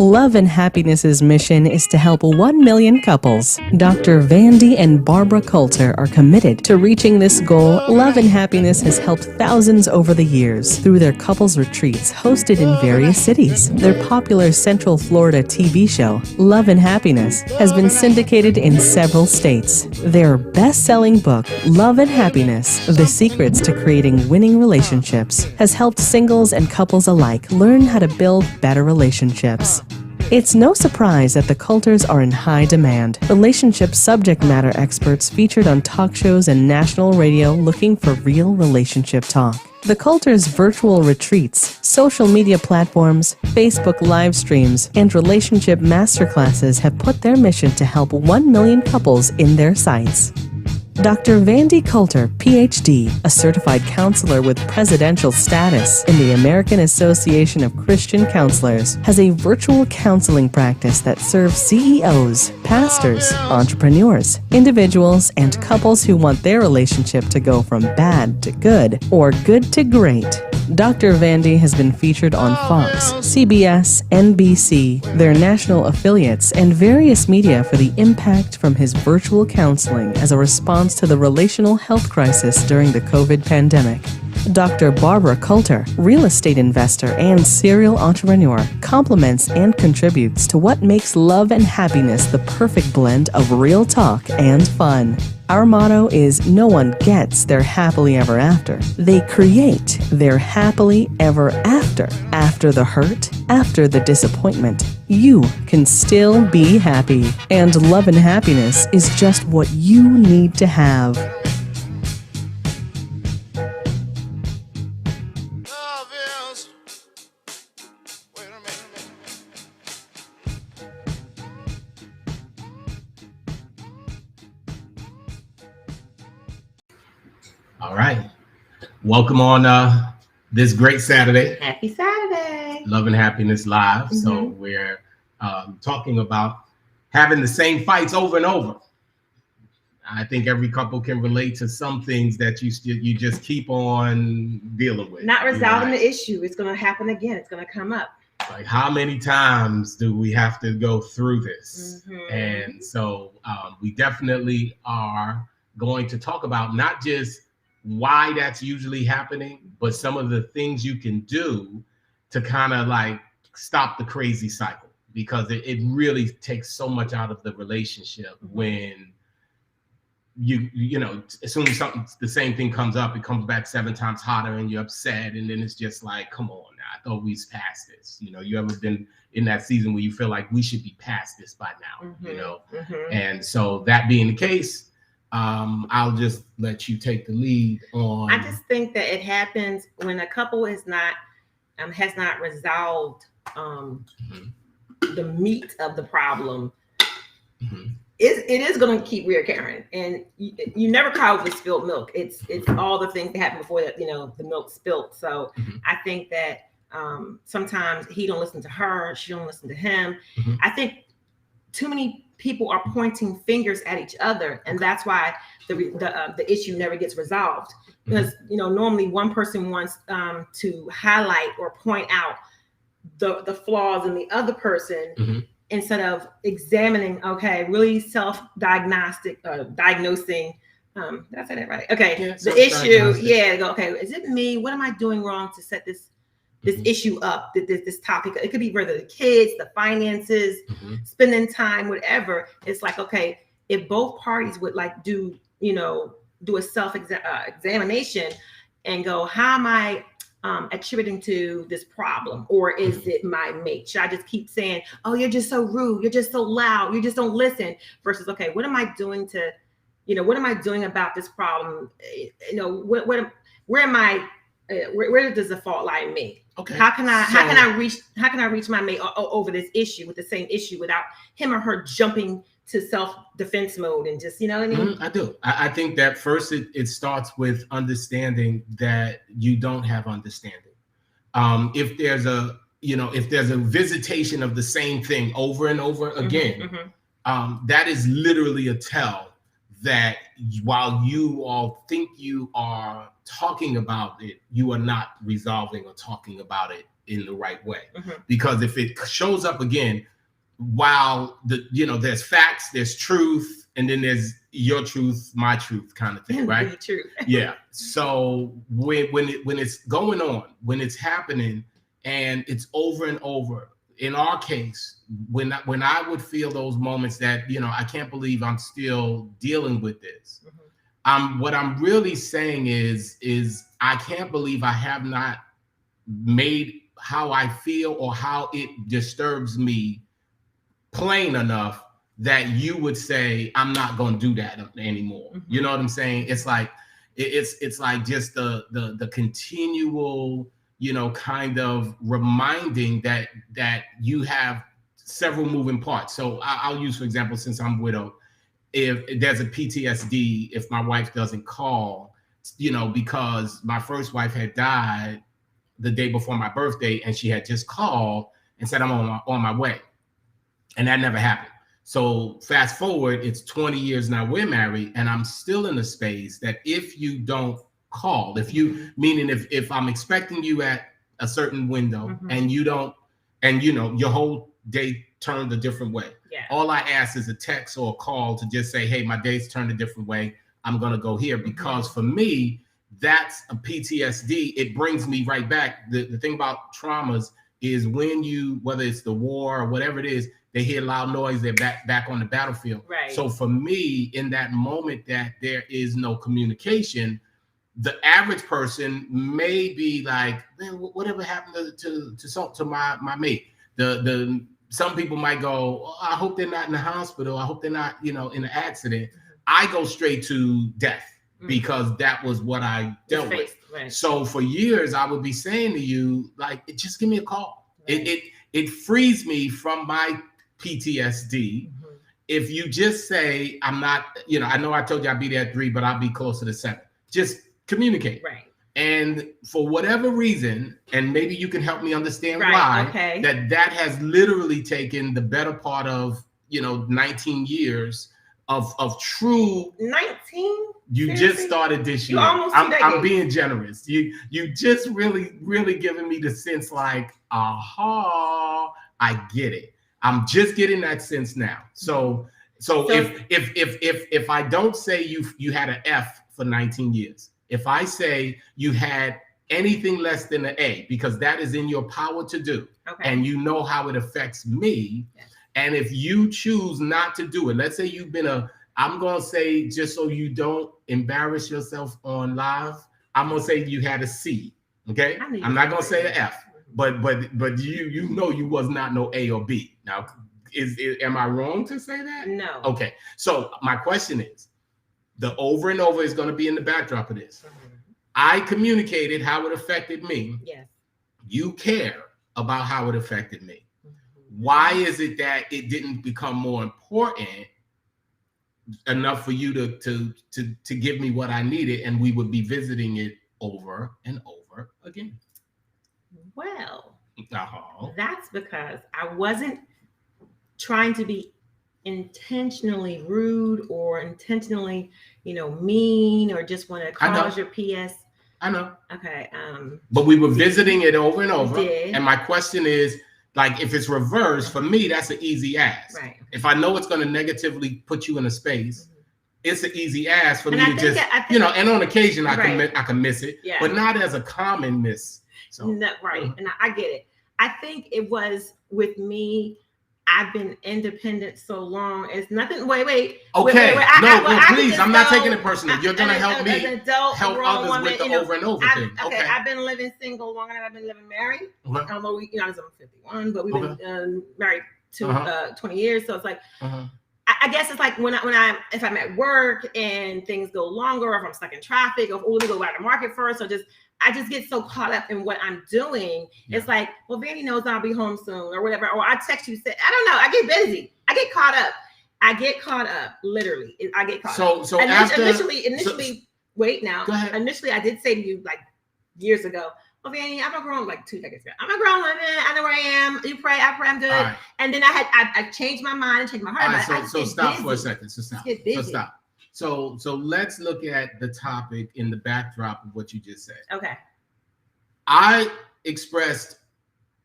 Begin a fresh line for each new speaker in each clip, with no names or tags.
Love and Happiness's mission is to help 1 million couples. Dr. Vandy and Barbara Colter are committed to reaching this goal. Love and Happiness has helped thousands over the years through their couples retreats hosted in various cities. Their popular Central Florida TV show, Love and Happiness, has been syndicated in several states. Their best-selling book, Love and Happiness: The Secrets to Creating Winning Relationships, has helped singles and couples alike learn how to build better relationships. It's no surprise that the Colters are in high demand. Relationship subject matter experts featured on talk shows and national radio looking for real relationship talk. The Colters' virtual retreats, social media platforms, Facebook live streams, and relationship masterclasses have put their mission to help 1 million couples in their sights. Dr. Vandy Colter, Ph.D., a certified counselor with presidential status in the American Association of Christian Counselors, has a virtual counseling practice that serves CEOs, pastors, entrepreneurs, individuals, and couples who want their relationship to go from bad to good or good to great. Dr. Vandy has been featured on Fox, CBS, NBC, their national affiliates, and various media for the impact from his virtual counseling as a response to the relational health crisis during the COVID pandemic. Dr. Barbara Colter, real estate investor and serial entrepreneur, complements and contributes to what makes Love and Happiness the perfect blend of real talk and fun. Our motto is no one gets their happily ever after. They create their happily ever after. After the hurt, after the disappointment, you can still be happy. And Love and Happiness is just what you need to have.
All right. Welcome on this great Saturday.
Happy Saturday.
Love and Happiness Live. Mm-hmm. So we're talking about having the same fights over and over. I think every couple can relate to some things that you just keep on dealing with.
Not resolving the issue. It's going to happen again. It's going to come up.
Like, how many times do we have to go through this? Mm-hmm. And so we definitely are going to talk about not just why that's usually happening, but some of the things you can do to kind of like stop the crazy cycle, because it really takes so much out of the relationship when you know, as soon as the same thing comes up, it comes back 7 times hotter and you're upset, and then it's just like, come on now, I thought we was past this. You know, you ever been in that season where you feel like we should be past this by now? Mm-hmm. You know, mm-hmm. And so that being the case, I'll just let you take the lead on.
I just think that it happens when a couple is not has not resolved the meat of the problem. Mm-hmm. It is going to keep reoccurring, and you never cry over spilled milk. It's all the things that happen before that, you know, the milk spilled. So mm-hmm. I think that sometimes he don't listen to her, she don't listen to him. Mm-hmm. I think too many people are pointing fingers at each other, and that's why the issue never gets resolved. Because you know, normally one person wants to highlight or point out the flaws in the other person, mm-hmm. instead of examining, okay, really diagnosing. Did I say that right? Okay, yeah, the issue. Yeah, go, okay, is it me? What am I doing wrong to set this mm-hmm. issue up, this topic? It could be whether the kids, the finances, mm-hmm. spending time, whatever. It's like, okay, if both parties would like do a self-examination and go, how am I attributing to this problem? Or is it my mate? Should I just keep saying, oh, you're just so rude, you're just so loud, you just don't listen? Versus, okay, what am I doing about this problem? You know, where am I? Where does the fault lie in me? Okay. How can I reach my mate over this issue, with the same issue, without him or her jumping to self-defense mode and just, you know what I mean?
I do. I think that first it starts with understanding that you don't have understanding. If there's a visitation of the same thing over and over again, mm-hmm. That is literally a tell that while you all think you are talking about it, you are not resolving or talking about it in the right way. Because if it shows up again, while there's facts, there's truth, and then there's your truth, my truth kind of thing, right?
The truth.
Yeah. So when it's going on, when it's happening, and it's over and over. In our case, when I would feel those moments that I can't believe I'm still dealing with this. What I'm really saying is I can't believe I have not made how I feel or how it disturbs me plain enough that you would say I'm not going to do that anymore. You know what I'm saying? It's like it's like just the continual kind of reminding that you have several moving parts. So I'll use, for example, since I'm widowed, if there's a PTSD if my wife doesn't call, because my first wife had died the day before my birthday, and she had just called and said I'm on my way. And that never happened. So fast forward, it's 20 years now, we're married, and I'm still in a space that if you don't call, meaning if I'm expecting you at a certain window and you don't, and your whole day turned a different way. Yeah. All I ask is a text or a call to just say, hey, my day's turned a different way. I'm going to go here. Because for me, that's a PTSD. It brings me right back. The thing about traumas is when whether it's the war or whatever it is, they hear loud noise, they're back on the battlefield. Right. So for me, in that moment that there is no communication, the average person may be like, man, whatever happened to my mate? Some people might go, oh, I hope they're not in the hospital. I hope they're not, in an accident. I go straight to death because that was what I dealt with. Right. So for years, I would be saying to you, like, just give me a call. Right. It frees me from my PTSD. If you just say, I'm not, I know I told you I'd be there at 3, but I'll be closer to 7. Just communicate. Right. And for whatever reason, and maybe you can help me understand why, that has literally taken the better part of, 19 years of true 19. You Seriously? Just started this year. I'm being generous. You just really giving me the sense like, aha, I get it. I'm just getting that sense now. So if I don't say you had an F for 19 years, if I say you had anything less than an A, because that is in your power to do, and you know how it affects me, and if you choose not to do it, let's say you've been I'm going to say, just so you don't embarrass yourself on live, I'm going to say you had a C, okay? I'm not going to say an F, but you was not no A or B. Now, am I wrong to say that? No. Okay, so my question is, the over and over is going to be in the backdrop of this. I communicated how it affected me. Yes. You care about how it affected me. Why is it that it didn't become more important enough for you to give me what I needed, and we would be visiting it over and over again?
Well, that's because I wasn't trying to be intentionally rude or intentionally, mean, or just want to cause your PS.
I know.
Okay.
But we were visiting it over and over. And my question is, like, if it's reversed, for me, that's an easy ask. Right. If I know it's going to negatively put you in a space, it's an easy ask for me to just, and on occasion I can miss it, but not as a common miss. So.
No, right. And I get it. I think it was with me. I've been independent so long. It's nothing. Wait.
Okay. Please. I'm not taking it personal. You're going to help me help others with the over and over thing.
Okay. I've been living single longer than I've been living married. Although I was 51, but we've been married to 20 years. So it's like, I guess it's like if I'm at work and things go longer, or if I'm stuck in traffic, or let me go out to market first, or I just get so caught up in what I'm doing. Yeah. It's like, well, Vandy knows I'll be home soon, or whatever. Or I text you, say, I don't know. I get busy. I get caught up. Literally, I get caught up. So initially, wait now. Go ahead. Initially, I did say to you like years ago, well, Vandy, I'm a grown, like 2 decades ago. I'm a grown woman. I know where I am. You pray. I pray. I'm good. Right. And then I changed my mind and changed my heart.
Right, so stop for a second. So stop. So let's look at the topic in the backdrop of what you just said.
Okay.
I expressed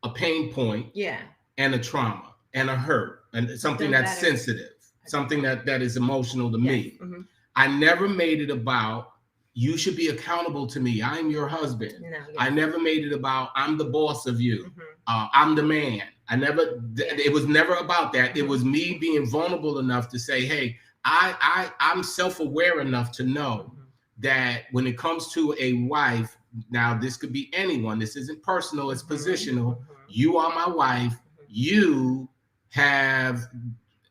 a pain point, and a trauma and a hurt and something that's sensitive, something that is emotional to me. Mm-hmm. I never made it about you should be accountable to me. I'm your husband. No, I never made it about I'm the boss of you. Mm-hmm. I'm the man. It was never about that. Mm-hmm. It was me being vulnerable enough to say, hey, I'm self-aware enough to know mm-hmm. that when it comes to a wife, now this could be anyone. This isn't personal. It's positional. Mm-hmm. You are my wife. Mm-hmm.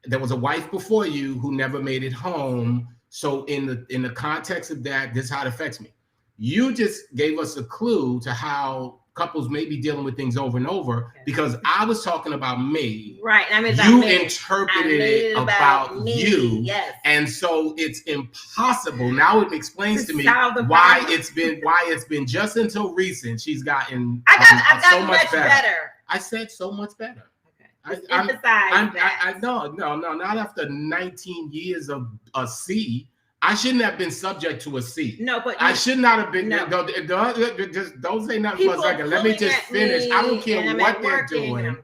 There was a wife before you who never made it home. So in the context of that, this is how it affects me. You just gave us a clue to how couples may be dealing with things over and over because I was talking about me.
Right. I mean,
you interpreted it about you. Yes. And so it's impossible. Now it explains to me why it's been just until recent. She's gotten
I got so much better.
I said so much better.
No,
not after 19 years of a C. I shouldn't have been subject to a C.
No, but
I should not have been. No. Just don't say nothing for a second. Let me just finish. I don't care what they're doing.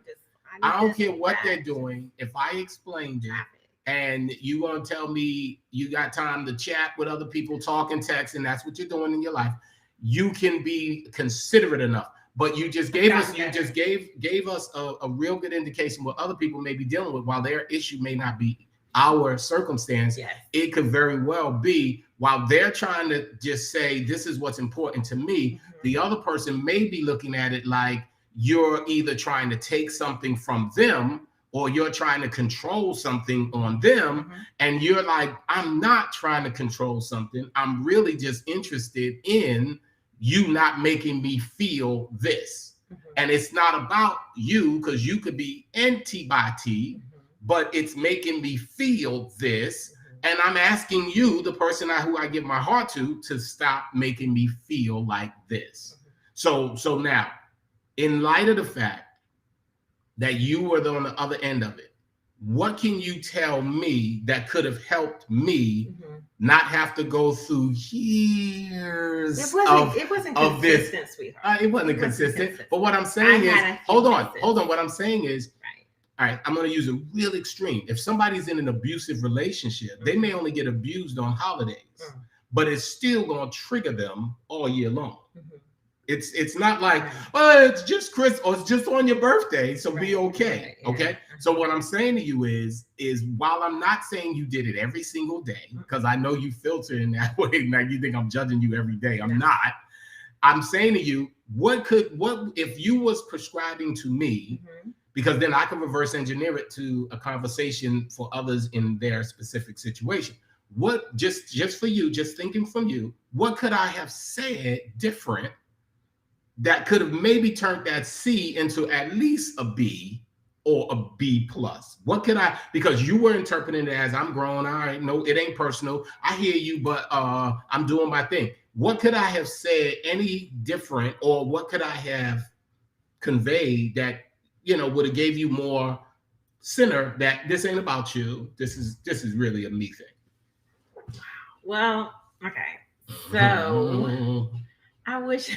I don't care what they're doing. If I explained it and you gonna tell me you got time to chat with other people, talk and text, and that's what you're doing in your life, you can be considerate enough. But you just gave us a real good indication what other people may be dealing with. While their issue may not be our circumstance, it could very well be while they're trying to just say this is what's important to me, mm-hmm. the other person may be looking at it like you're either trying to take something from them or you're trying to control something on them. Mm-hmm. And you're like, I'm not trying to control something. I'm really just interested in you not making me feel this. Mm-hmm. And it's not about you because you could be antibody, mm-hmm. but it's making me feel this. Mm-hmm. And I'm asking you, the person who I give my heart to stop making me feel like this. Mm-hmm. So now, in light of the fact that you were on the other end of it, what can you tell me that could have helped me mm-hmm. not have to go through years
it wasn't
of
consistent,
this?
Sweetheart.
It wasn't consistent. But what I'm saying is, hold on. What I'm saying is, all right, I'm going to use a real extreme. If somebody's in an abusive relationship, mm-hmm. they may only get abused on holidays, mm-hmm. but it's still going to trigger them all year long. Mm-hmm. It's not like, oh, it's just Chris or it's just on your birthday, so be okay. Right. Okay. So what I'm saying to you is while I'm not saying you did it every single day, because I know you filter in that way, now you think I'm judging you every day. I'm not. I'm saying to you, what if you was prescribing to me, mm-hmm. because then I can reverse engineer it to a conversation for others in their specific situation. What just for you, just thinking from you, what could I have said different that could have maybe turned that C into at least a B or a B plus? What could I, because you were interpreting it as I'm grown, all right, no, it ain't personal. I hear you, but I'm doing my thing. What could I have said any different, or what could I have conveyed that, would have gave you more center that this ain't about you. This is really a me thing.
Well, okay. So I wish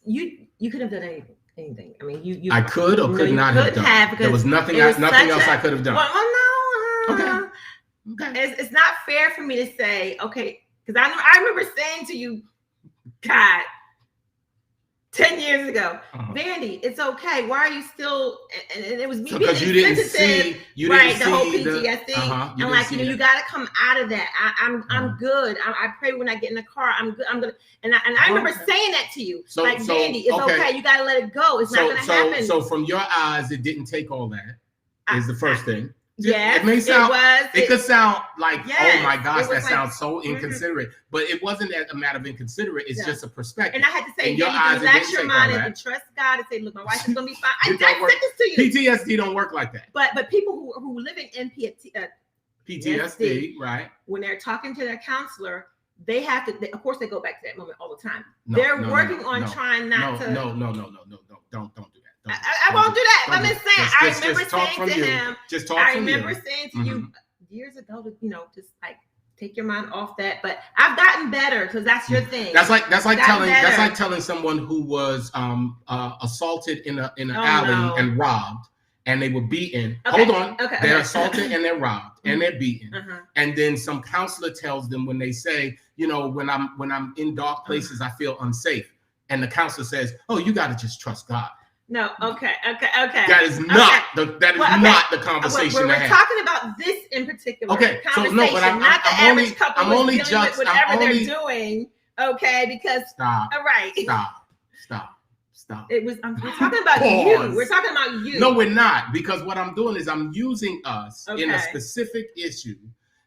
you could have done anything. I mean, you I
could or could not have done. There was nothing else I could have done.
Well, no. Okay. It's not fair for me to say, okay, because I remember saying to you, God, 10 years ago, Vandy, it's okay. Why are you still? And it was me
because you didn't see,
the whole PTSD. And like, you got to come out of that. I'm good. I pray when I get in the car, I'm good. I'm good. And I remember saying that to you, Vandy, it's okay. You got to let it go. It's not going to happen.
So from your eyes, it didn't take all that. Is the first thing.
Yes,
it may sound. It could sound like, oh my gosh, that sounds so inconsiderate. Mm-hmm. But it wasn't a matter of inconsiderate. It's just a perspective.
And I had to say, you relax your mind and trust God and say, look, my wife is gonna be fine. I said this to you.
PTSD don't work like that.
But people who living in
PTSD, right?
When they're talking to their counselor, they have to. Of course, they go back to that moment all the time. They're working on trying not to.
No. Don't do that.
I won't do that. I'm just saying. I remember saying to him.
Just talk from you.
I remember saying to you years ago, just like take your mind off that. But I've gotten better because that's your thing.
That's like telling someone who was assaulted in an alley and robbed, and they were beaten.
Okay.
Hold on, they're assaulted and they're robbed and they're beaten, and then some counselor tells them when they say, when I'm in dark places, I feel unsafe, and the counselor says, "Oh, you got to just trust God."
No, okay.
That is not not the conversation.
We're talking about this in particular.
Okay, so no, but
I'm only just whatever they're doing. Okay, because
stop.
All right.
Stop.
We're talking about you. We're talking about you.
No, we're not, because what I'm doing is I'm using us in a specific issue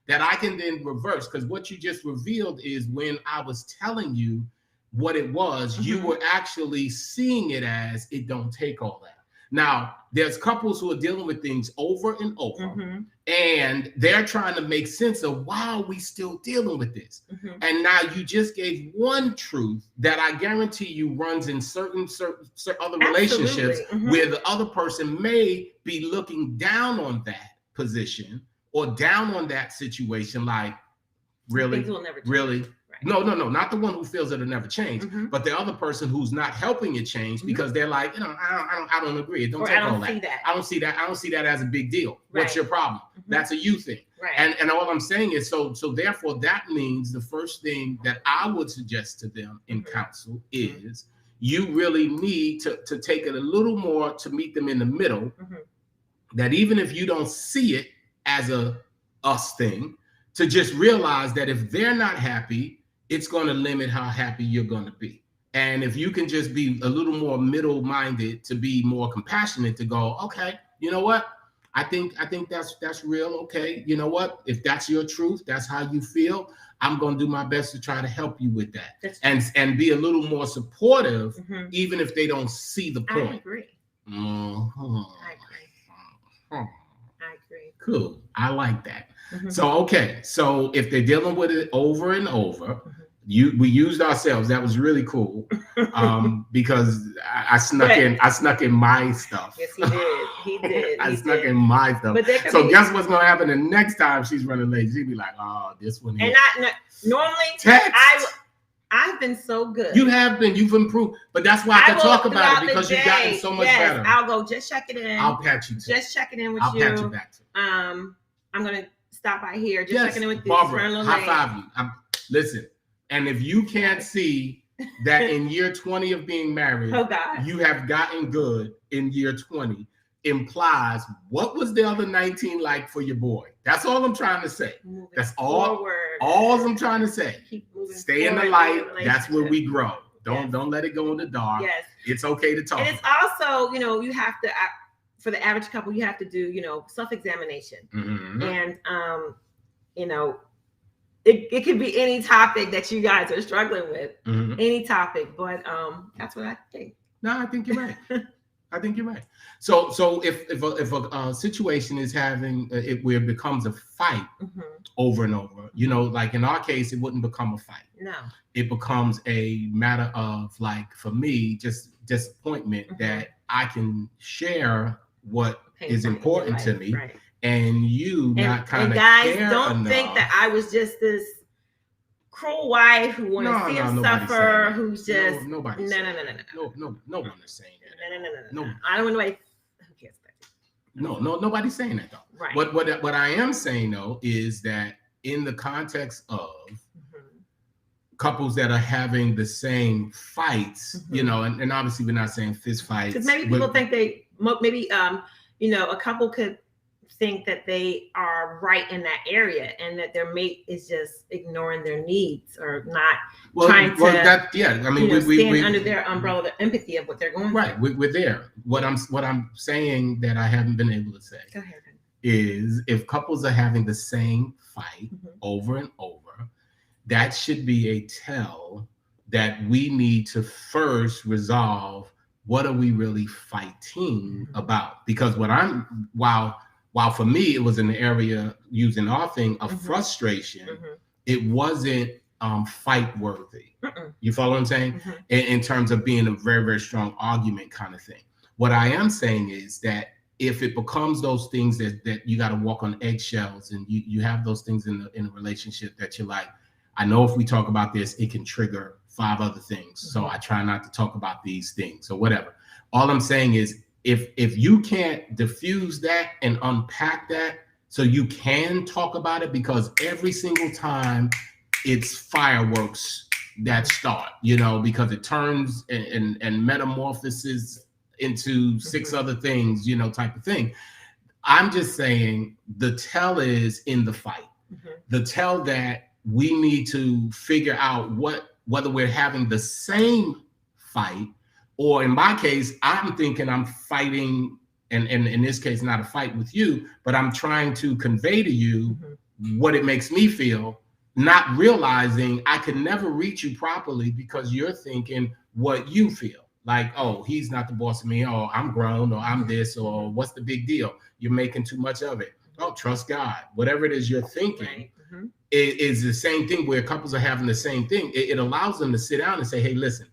that I can then reverse. Because what you just revealed is when I was telling you what it was, you were actually seeing it as it don't take all that. Now, there's couples who are dealing with things over and over, and they're trying to make sense of why are we still dealing with this? And now you just gave one truth that I guarantee you runs in certain other relationships where the other person may be looking down on that position or down on that situation, like, really? No, not the one who feels it'll never change, but the other person who's not helping it change because they're like, I don't agree. It don't take all that. I don't see that as a big deal. What's your problem? That's a you thing. And all I'm saying is, so therefore that means the first thing that I would suggest to them in counsel is you really need to take it a little more to meet them in the middle, that even if you don't see it as a us thing, to just realize that if they're not happy, it's going to limit how happy you're going to be. And if you can just be a little more middle-minded, to be more compassionate, to go, okay, you know what? I think that's real. Okay, you know what? If that's your truth, that's how you feel, I'm going to do my best to try to help you with that. And be a little more supportive, even if they don't see the point.
I agree.
I
agree.
Cool. I like that. So if they're dealing with it over and over, we used ourselves. That was really cool, because I snuck in my stuff.
Yes, he did.
I snuck in my stuff. So guess what's gonna happen the next time she's running late? She'll be like, "Oh, this one."
And normally
text.
I've been so good.
You have been. You've improved. But that's why I can talk about it, because you've gotten so much better.
I'll go just check it in.
I'll pat you.
Just checking in with
you. I'll pat you back.
I'm gonna stop by here. Just checking in with you.
Barbara, high five you. Listen, and if you can't see that in year 20 of being married, you have gotten good in year 20, implies what was the other 19 like for your boy? That's all I'm trying to say. That's all I'm trying to say. Stay in the light. That's where we grow. Don't let it go in the dark. Yes. It's okay to talk.
And it's also, you have to, for the average couple, you have to do, self-examination. And, it could be any topic that you guys are struggling with, any topic, but that's what I think.
No, I think you're right. I think you're right. So if a situation is having where it becomes a fight over and over, like in our case, it wouldn't become a fight.
No,
it becomes a matter of, like, for me, just disappointment that I can share what is important to me, and you not kind of
guys
care
don't
enough.
Think that I was just this cruel wife who want to see him suffer, who's just no one is saying that.
No.
I don't know who cares about it.
No, nobody's saying that though.
Right.
What I am saying though is that in the context of couples that are having the same fights, and obviously we're not saying fist fights.
Because maybe people think a couple could think that they are right in that area and that their mate is just ignoring their needs or not trying to stand under their umbrella, the empathy of what they're going through.
Right, we're there. What I'm saying that I haven't been able to say is, if couples are having the same fight over and over, that should be a tell that we need to first resolve what are we really fighting about. Because while for me it was an area, using our thing, of frustration, it wasn't fight worthy. You follow what I'm saying? In terms of being a very, very strong argument kind of thing. What I am saying is that if it becomes those things that you got to walk on eggshells, and you have those things in a relationship that you're like, I know if we talk about this, it can trigger 5 other things. So I try not to talk about these things or whatever. All I'm saying is if you can't diffuse that and unpack that so you can talk about it, because every single time it's fireworks that start, because it turns and metamorphoses into 6 other things, type of thing. I'm just saying the tell is in the fight. The tell that we need to figure out whether we're having the same fight, or in my case, I'm thinking I'm fighting, and in this case, not a fight with you, but I'm trying to convey to you what it makes me feel, not realizing I can never reach you properly because you're thinking what you feel. Like, oh, he's not the boss of me, or I'm grown, or I'm this, or what's the big deal? You're making too much of it. Oh, trust God. Whatever it is you're thinking, it is the same thing where couples are having the same thing. It allows them to sit down and say, hey, listen,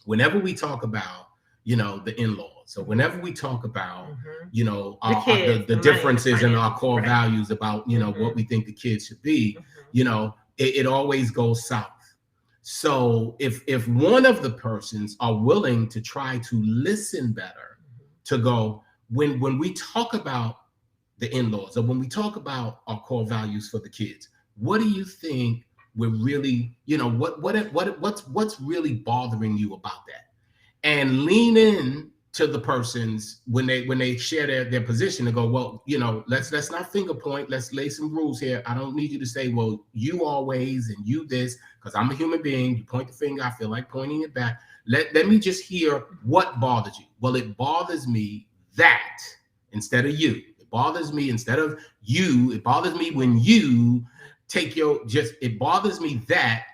whenever we talk about, the in-laws, so whenever we talk about, the differences in our core values about, what we think the kids should be, it always goes south. So if one of the persons are willing to try to listen better, to go, when we talk about the in-laws, or when we talk about our core values for the kids, what do you think we're really, what's really bothering you about that? And lean in to the persons when they share their position and go, well, let's not finger point. Let's lay some rules here. I don't need you to say, well, you always and you this, because I'm a human being. You point the finger, I feel like pointing it back. Let me just hear what bothers you. Well, it bothers me that instead of you. It bothers me instead of you. It bothers me when you take it bothers me that,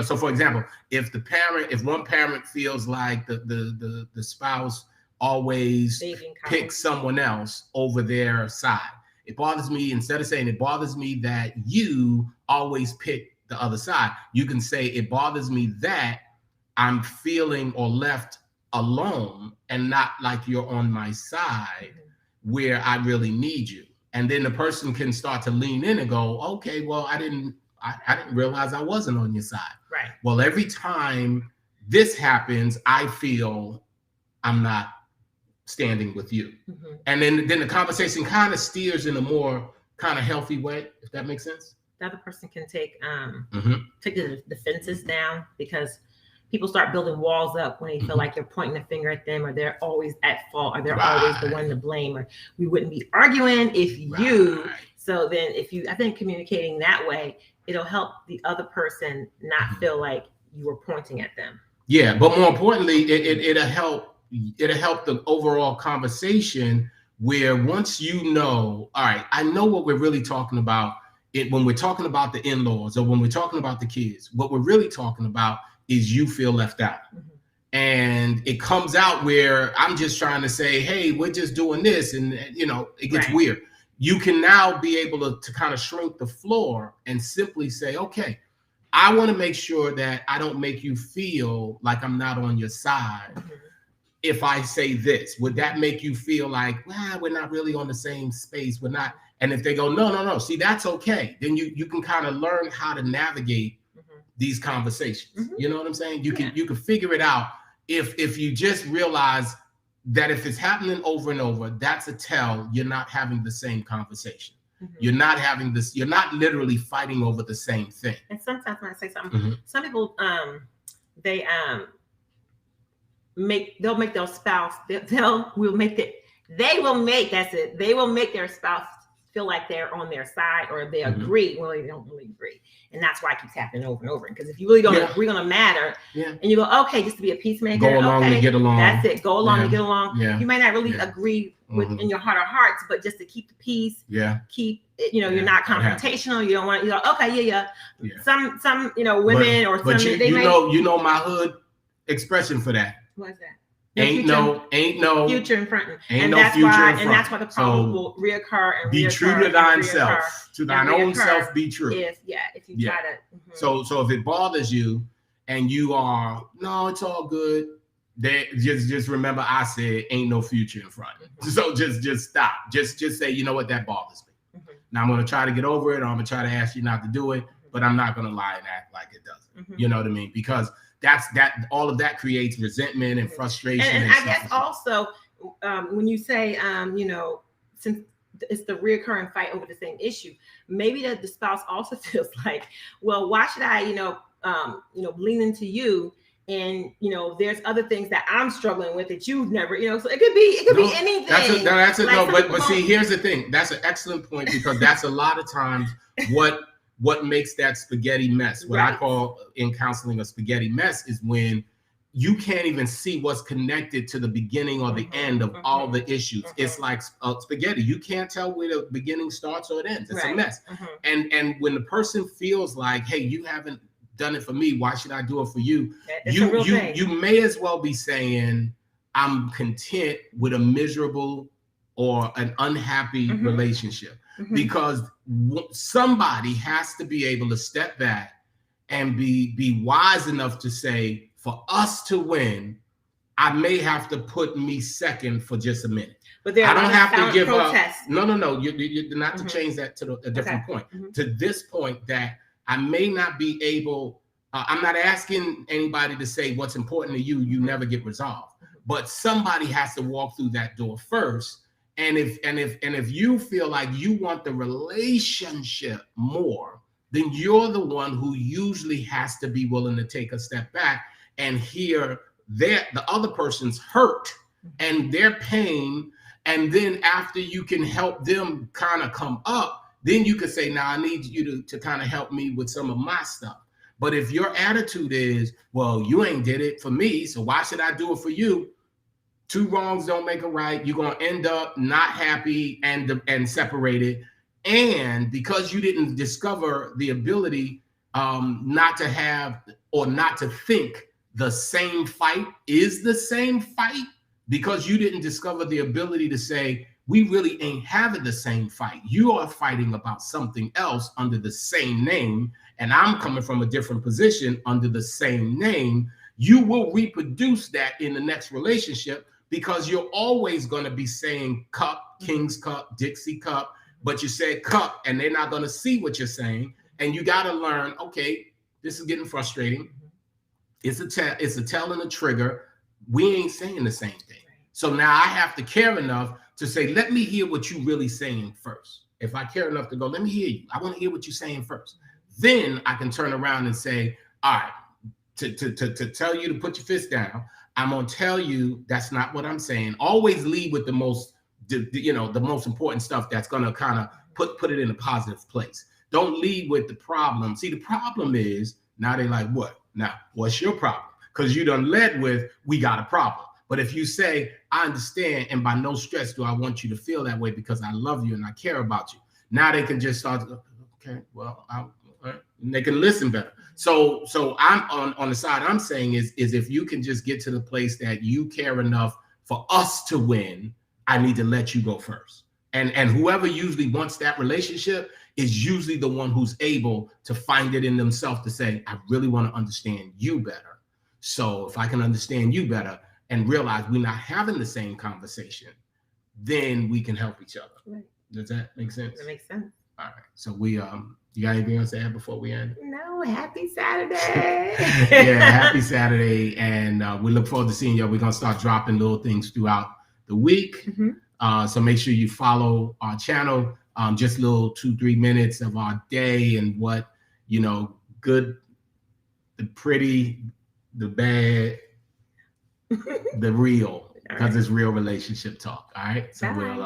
so for example, if one parent feels like the spouse always picks someone else over their side, it bothers me, instead of saying it bothers me that you always pick the other side, you can say it bothers me that I'm feeling or left alone and not like you're on my side where I really need you. And then the person can start to lean in and go, okay, well, I didn't realize I wasn't on your side.
Right.
Well, every time this happens, I feel I'm not standing with you. And then the conversation kind of steers in a more kind of healthy way, if that makes sense.
The other person can take the defenses down, because people start building walls up when they feel like you're pointing a finger at them, or they're always at fault, or they're always the one to blame, or we wouldn't be arguing if you. So then I think communicating that way, it'll help the other person not feel like you were pointing at them.
Yeah, but more importantly, it'll help the overall conversation, where once all right, I know what we're really talking about when we're talking about the in-laws, or when we're talking about the kids. What we're really talking about is you feel left out. And it comes out where I'm just trying to say, hey, we're just doing this, and it gets weird. You can now be able to kind of shrink the floor and simply say, okay, I want to make sure that I don't make you feel like I'm not on your side. If I say this, would that make you feel like, well, we're not really on the same space? We're not. And if they go, no, see, that's okay. Then you can kind of learn how to navigate these conversations. You know what I'm saying? You can figure it out if you just realize that if it's happening over and over, that's a tell you're not having the same conversation. You're not having this, you're not literally fighting over the same thing.
And sometimes when I say something, some people they'll make their spouse, they will make their spouse feel like they're on their side, or they agree. Well, they don't really agree. And that's why it keeps happening over and over. Because if you really don't agree on a matter, and you go, okay, just to be a peacemaker,
go along to get along.
That's it. Go along to get along. You might not really agree with in your heart of hearts, but just to keep the peace, keep you're not confrontational. You don't want Some women or some
you know my hood expression for that.
What is that?
Ain't no
future in front.
And that's why
the problem will reoccur and
be true to thyself. To thine own self be true.
If you try to
So if it bothers you and you are, no, it's all good, they just remember I said ain't no future in front. So just stop. Just say, you know what, that bothers me. Now I'm gonna try to get over it, or I'm gonna try to ask you not to do it, but I'm not gonna lie and act like it doesn't. You know what I mean? Because that all of that creates resentment and frustration.
And I guess also when you say you know, since it's the reoccurring fight over the same issue, maybe that the spouse also feels like, well, why should I, you know, lean into you? And you know, there's other things that I'm struggling with that you've never, you know. So it could be anything.
That's it.
Like
but see, here's the thing. That's an excellent point, because that's a lot of times what makes that spaghetti mess. What I call in counseling a spaghetti mess is when you can't even see what's connected to the beginning or the end of all the issues. It's like spaghetti. You can't tell where the beginning starts or it ends. It's a mess. And when the person feels like, hey, you haven't done it for me, why should I do it for you? You may as well be saying, I'm content with a miserable or an unhappy relationship, because somebody has to be able to step back and be wise enough to say, for us to win, I may have to put me second for just a minute. But I don't have to give up. No. You're not to change that to a different point. To this point that I may not be able, I'm not asking anybody to say what's important to you, you never get resolved. But somebody has to walk through that door first. And if you feel like you want the relationship more, then you're the one who usually has to be willing to take a step back and hear the other person's hurt and their pain. And then after you can help them kind of come up, then you can say, now I need you to kind of help me with some of my stuff. But if your attitude is, well, you ain't did it for me, so why should I do it for you? Two wrongs don't make a right. You're going to end up not happy and separated. And because you didn't discover the ability not to have or not to think the same fight is the same fight, because you didn't discover the ability to say, we really ain't having the same fight. You are fighting about something else under the same name, and I'm coming from a different position under the same name. You will reproduce that in the next relationship, because you're always going to be saying cup, King's Cup, Dixie Cup, but you said cup, and they're not going to see what you're saying. And you got to learn, okay, this is getting frustrating. It's a tell and a trigger. We ain't saying the same thing. So now I have to care enough to say, let me hear what you really saying first. If I care enough to go, let me hear you. I want to hear what you're saying first. Then I can turn around and say, all right, to tell you to put your fist down, I'm going to tell you that's not what I'm saying. Always lead with the most important stuff that's going to kind of put it in a positive place. Don't lead with the problem. See, the problem is now they're like, what? Now, what's your problem? Because you done led with, we got a problem. But if you say, I understand, and by no stretch do I want you to feel that way because I love you and I care about you. Now they can just start, okay, well, and they can listen better. So I'm on the side I'm saying is if you can just get to the place that you care enough for us to win, I need to let you go first. And whoever usually wants that relationship is usually the one who's able to find it in themselves to say, I really want to understand you better. So if I can understand you better and realize we're not having the same conversation, then we can help each other. Right. Does that make sense?
That makes sense.
All right. So we you got anything else to add before we end?
No, happy Saturday.
Yeah, happy Saturday. And we look forward to seeing you. We're going to start dropping little things throughout the week. So make sure you follow our channel. Just little 2-3 minutes of our day and what, good, the pretty, the bad, the real, because it's real relationship talk. All right. So we'll